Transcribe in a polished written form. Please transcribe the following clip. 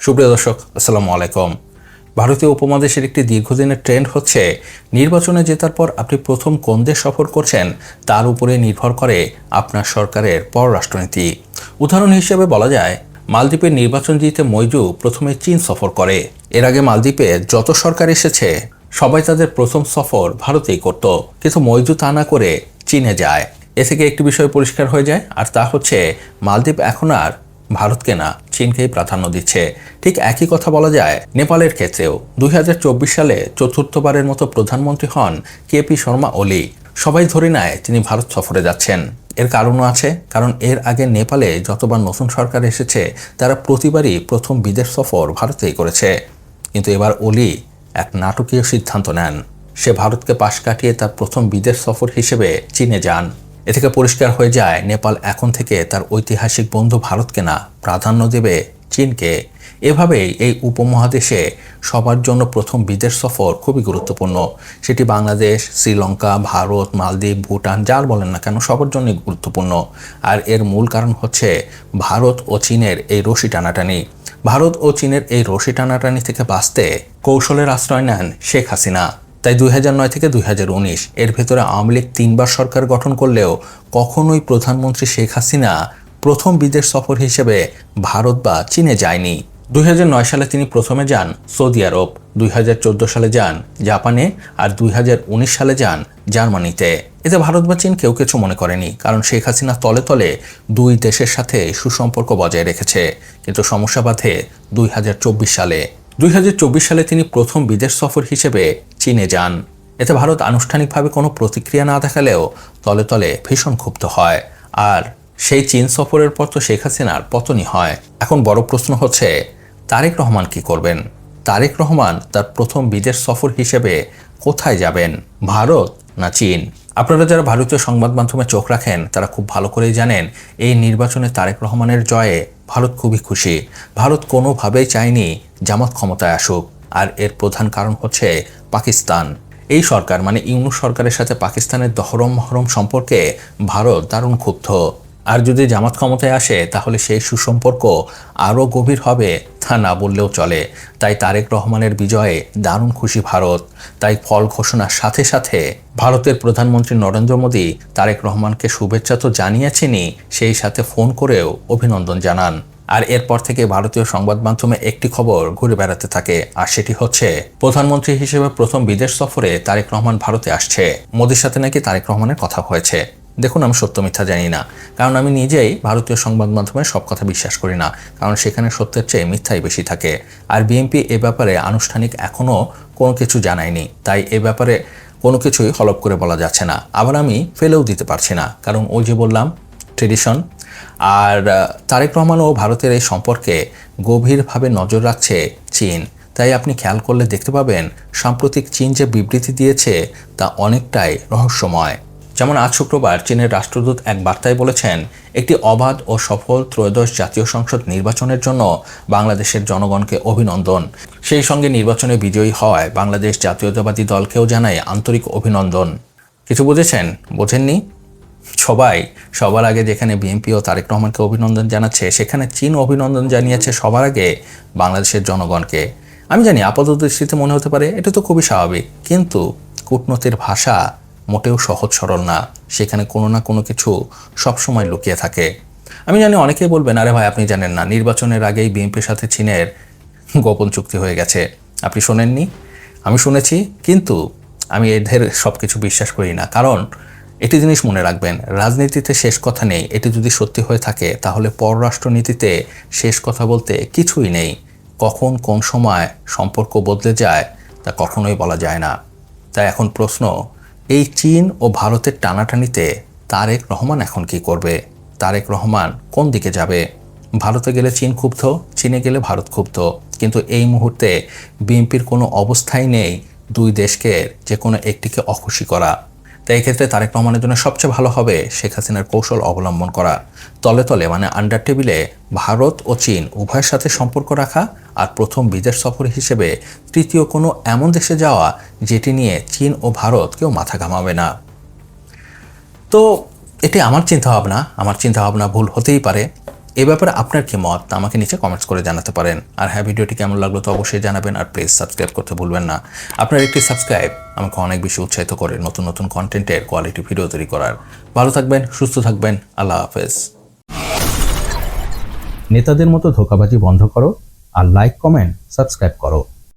সুপ্রিয় দর্শক, আসসালামু আলাইকুম। ভারতীয় উপমহাদেশের একটি দীর্ঘদিনের ট্রেন্ড হচ্ছে নির্বাচনে জেতার পর আপনি প্রথম কোন দেশ সফর করছেন তার উপরে নির্ভর করে আপনার সরকারের পররাষ্ট্রনীতি। উদাহরণ হিসেবে বলা যায়, মালদ্বীপের নির্বাচন জিতে মইজু প্রথমে চীন সফর করে। এর আগে মালদ্বীপে যত সরকার এসেছে সবাই তাদের প্রথম সফর ভারতেই করত, কিন্তু মইজু তা না করে চীনে যায়। এ থেকে একটি বিষয় পরিষ্কার হয়ে যায়, আর তা হচ্ছে মালদ্বীপ এখন আর ভারতকে না, চীনকেই প্রাধান্য দিচ্ছে। ঠিক একই কথা বলা যায় নেপালের ক্ষেত্রেও। 2024 সালে চতুর্থবারের মতো প্রধানমন্ত্রী হন কেপি শর্মা ওলি। সবাই ধরে নেয় তিনি ভারত সফরে যাচ্ছেন। এর কারণও আছে, কারণ এর আগে নেপালে যতবার নতুন সরকার এসেছে তারা প্রতিবারই প্রথম বিদেশ সফর ভারতেই করেছে। কিন্তু এবার ওলি এক নাটকীয় সিদ্ধান্ত নেন। সে ভারতকে পাশ কাটিয়ে তার প্রথম বিদেশ সফর হিসেবে চীনে যান। এ থেকে পরিষ্কার হয়ে যায় নেপাল এখন থেকে তার ঐতিহাসিক বন্ধু ভারতকে না, প্রাধান্য দেবে চীনকে। এভাবেই এই উপমহাদেশে সবার জন্য প্রথম বিদেশ সফর খুবই গুরুত্বপূর্ণ। সেটি বাংলাদেশ, শ্রীলঙ্কা, ভারত, মালদ্বীপ, ভুটান, যার বলেন না কেন, সবার জন্যই গুরুত্বপূর্ণ। আর এর মূল কারণ হচ্ছে ভারত ও চীনের এই রশি টানাটানি। ভারত ও চীনের এই রশি টানাটানি থেকে বাঁচতে কৌশলের আশ্রয় নেন শেখ হাসিনা। তাই 2009 থেকে 2019 এর ভেতরে আওয়ামী লীগ 3বার সরকার গঠন করলেও কখনোই প্রধানমন্ত্রী শেখ হাসিনা প্রথম বিদেশ সফর হিসেবে ভারত বা চীনে যায়নি। 2009 সালে তিনি প্রথমে যান সৌদি আরব, 2014 সালে যান জাপানে, আর 2019 সালে যান জার্মানিতে। এতে ভারত বা চীন কেউ কিছু মনে করেনি, কারণ শেখ হাসিনা তলে তলে দুই দেশের সাথে সুসম্পর্ক বজায় রেখেছে। কিন্তু সমস্যা বাধে 2024 সালে। 2024 সালে তিনি প্রথম বিদেশ সফর হিসেবে চীনে যান। এতে ভারত আনুষ্ঠানিকভাবে কোনো প্রতিক্রিয়া না দেখালেও তলে তলে ভীষণ ক্ষুব্ধ হয়। আর সেই চীন সফরের পর তো শেখ হাসিনার পতনই হয়। এখন বড় প্রশ্ন হচ্ছে, তারেক রহমান কি করবেন? তারেক রহমান তার প্রথম বিদেশ সফর হিসেবে কোথায় যাবেন, ভারত না চীন? আপনারা যারা ভারতীয় সংবাদ মাধ্যমে চোখ রাখেন তারা খুব ভালো করেই জানেন, এই নির্বাচনে তারেক রহমানের জয়ে ভারত খুবই খুশি। ভারত কোনোভাবেই চায়নি জামাত ক্ষমতায় আসুক, আর এর প্রধান কারণ হচ্ছে পাকিস্তান। এই সরকার মানে ইউনূস সরকারের সাথে পাকিস্তানের দহরম মহরম সম্পর্কে ভারত দারুণ ক্ষুব্ধ। আর যদি জামাত ক্ষমতায় আসে তাহলে সেই সুসম্পর্ক আরও গভীর হবে, তা না বললেও চলে। তাই তারেক রহমানের বিজয়ে দারুণ খুশি ভারত। তাই ফল ঘোষণার সাথে সাথে ভারতের প্রধানমন্ত্রী নরেন্দ্র মোদী তারেক রহমানকে শুভেচ্ছা তো জানিয়েছেনই, সেই সাথে ফোন করেও অভিনন্দন জানান। আর এরপর থেকে ভারতীয় সংবাদ মাধ্যমে একটি খবর ঘুরে বেড়াতে থাকে, আর সেটি হচ্ছে প্রধানমন্ত্রী হিসেবে প্রথম বিদেশ সফরে তারেক রহমান ভারতে আসছে। মোদীর সাথে নাকি তারেক রহমানের কথা হয়েছে। দেখুন, আমি সত্য মিথ্যা জানি না, কারণ আমি নিজেই ভারতীয় সংবাদ মাধ্যমে সব কথা বিশ্বাস করি না, কারণ সেখানে সত্যের চেয়ে মিথ্যাই বেশি থাকে। আর বিএনপি এ ব্যাপারে আনুষ্ঠানিক এখনও কোনো কিছু জানায়নি, তাই এ ব্যাপারে কোনো কিছুই হলফ করে বলা যাচ্ছে না। আবার আমি ফেলেও দিতে পারছি না, কারণ ওই যে বললাম ট্রেডিশন। আর তারেক রহমান ও ভারতের এই সম্পর্কে গভীরভাবে নজর রাখছে চীন। তাই আপনি খেয়াল করলে দেখতে পাবেন সাম্প্রতিক চীন যে বিবৃতি দিয়েছে তা অনেকটাই রহস্যময়। যেমন আজ শুক্রবার চীনের রাষ্ট্রদূত এক বার্তায় বলেছেন, একটি অবাধ ও সফল ত্রয়োদশ জাতীয় সংসদ নির্বাচনের জন্য বাংলাদেশের জনগণকে অভিনন্দন। সেই সঙ্গে নির্বাচনে বিজয়ী হওয়ায় বাংলাদেশ জাতীয়তাবাদী দলকেও জানায় আন্তরিক অভিনন্দন। কিছু বুঝেছেন? বোঝেননি? সবার আগে যেখানে বিএনপি ও তারেক রহমানকে অভিনন্দন জানাচ্ছে, সেখানে চীন অভিনন্দন জানিয়েছে সবার আগে বাংলাদেশের জনগণকে। আমি জানি আপাতত দৃষ্টিতে মনে হতে পারে এটা তো খুবই স্বাভাবিক, কিন্তু কূটনীতির ভাষা মোটেও সহজ সরল না। সেখানে কোনো না কোনো কিছু সবসময় লুকিয়ে থাকে। আমি জানি অনেকেই বলবেন, আরে ভাই আপনি জানেন না, নির্বাচনের আগেই বিএনপির সাথে চীনের গোপন চুক্তি হয়ে গেছে। আপনি শোনেননি? আমি শুনেছি, কিন্তু আমি এদের সব কিছু বিশ্বাস করি না। কারণ একটি জিনিস মনে রাখবেন, রাজনীতিতে শেষ কথা নেই। এটি যদি সত্যি হয়ে থাকে তাহলে পররাষ্ট্রনীতিতে শেষ কথা বলতে কিছুই নেই। কখন কোন সময় সম্পর্ক বদলে যায় তা কখনোই বলা যায় না। তাই এখন প্রশ্ন, এই চীন ও ভারতের টানাটানিতে তারেক রহমান এখন কি করবে? তারেক রহমান কোন দিকে যাবে? ভারতে গেলে চীন ক্ষুব্ধ, চীনে গেলে ভারত ক্ষুব্ধ, কিন্তু এই মুহূর্তে বিএনপির কোনো অবস্থাই নেই দুই দেশকে যে কোনো একটিকে অখুশি করা। তাই এক্ষেত্রে তারেক রহমানের জন্য সবচেয়ে ভালো হবে শেখ হাসিনার কৌশল অবলম্বন করা। তলে তলে মানে আন্ডার টেবিলে ভারত ও চীন উভয়ের সাথে সম্পর্ক রাখা, আর প্রথম বিদেশ সফর হিসেবে তৃতীয় কোনো এমন দেশে যাওয়া যেটি নিয়ে চীন ও ভারত কেউ মাথা ঘামাবে না। তো এটি আমার চিন্তাভাবনা ভুল হতেই পারে। এ ব্যাপারে আপনার কি মত তা আমাকে নিচে কমেন্টস করে জানাতে পারেন। আর হ্যাঁ, ভিডিওটি কেমন লাগলো তো অবশ্যই জানাবেন, আর প্লিজ সাবস্ক্রাইব করতে ভুলবেন না। আপনার একটি সাবস্ক্রাইব আমাকে অনেক বেশি উৎসাহিত করে নতুন নতুন কন্টেন্টের কোয়ালিটি ভিডিও তৈরি করার। ভালো থাকবেন, সুস্থ থাকবেন, আল্লাহ হাফেজ। নেতাদের মতো ধোঁকাবাজি বন্ধ করো আর লাইক, কমেন্ট, সাবস্ক্রাইব করো।